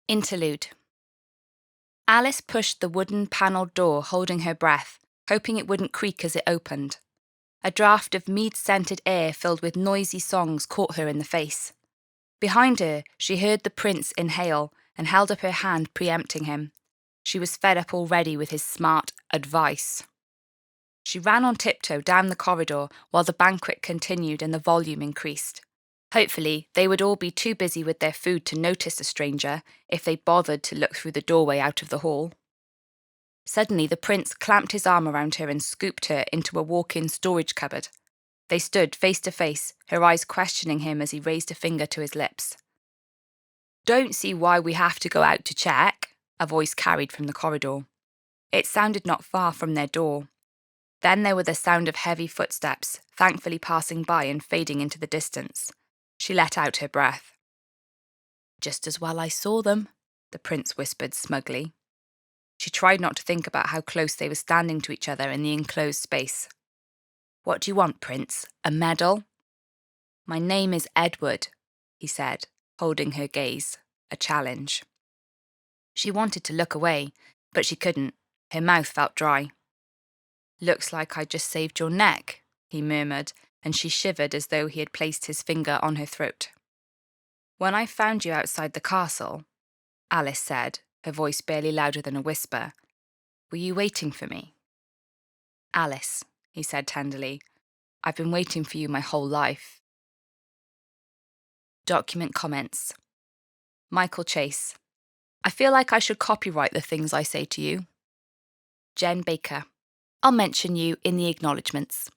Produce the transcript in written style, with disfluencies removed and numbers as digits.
Interlude. Alice pushed the wooden panelled door, holding her breath, hoping it wouldn't creak as it opened. A draught of mead-scented air filled with noisy songs caught her in the face. Behind her, she heard the prince inhale and held up her hand, preempting him. She was fed up already with his smart advice. She ran on tiptoe down the corridor while the banquet continued and the volume increased. Hopefully, they would all be too busy with their food to notice the stranger if they bothered to look through the doorway out of the hall. Suddenly, the prince clamped his arm around her and scooped her into a walk-in storage cupboard. They stood face to face, her eyes questioning him as he raised a finger to his lips. "Don't see why we have to go out to check," a voice carried from the corridor. It sounded not far from their door. Then there were the sound of heavy footsteps, thankfully passing by and fading into the distance. She let out her breath. "Just as well I saw them," the prince whispered smugly. She tried not to think about how close they were standing to each other in the enclosed space. "What do you want, Prince? A medal?" "My name is Edward," he said, holding her gaze, a challenge. She wanted to look away, but she couldn't. Her mouth felt dry. "Looks like I just saved your neck," he murmured, and she shivered as though he had placed his finger on her throat. "When I found you outside the castle," Alice said, her voice barely louder than a whisper, "were you waiting for me?" "Alice," he said tenderly, "I've been waiting for you my whole life." Document comments. Michael Chase. I feel like I should copyright the things I say to you. Jen Baker. I'll mention you in the acknowledgements.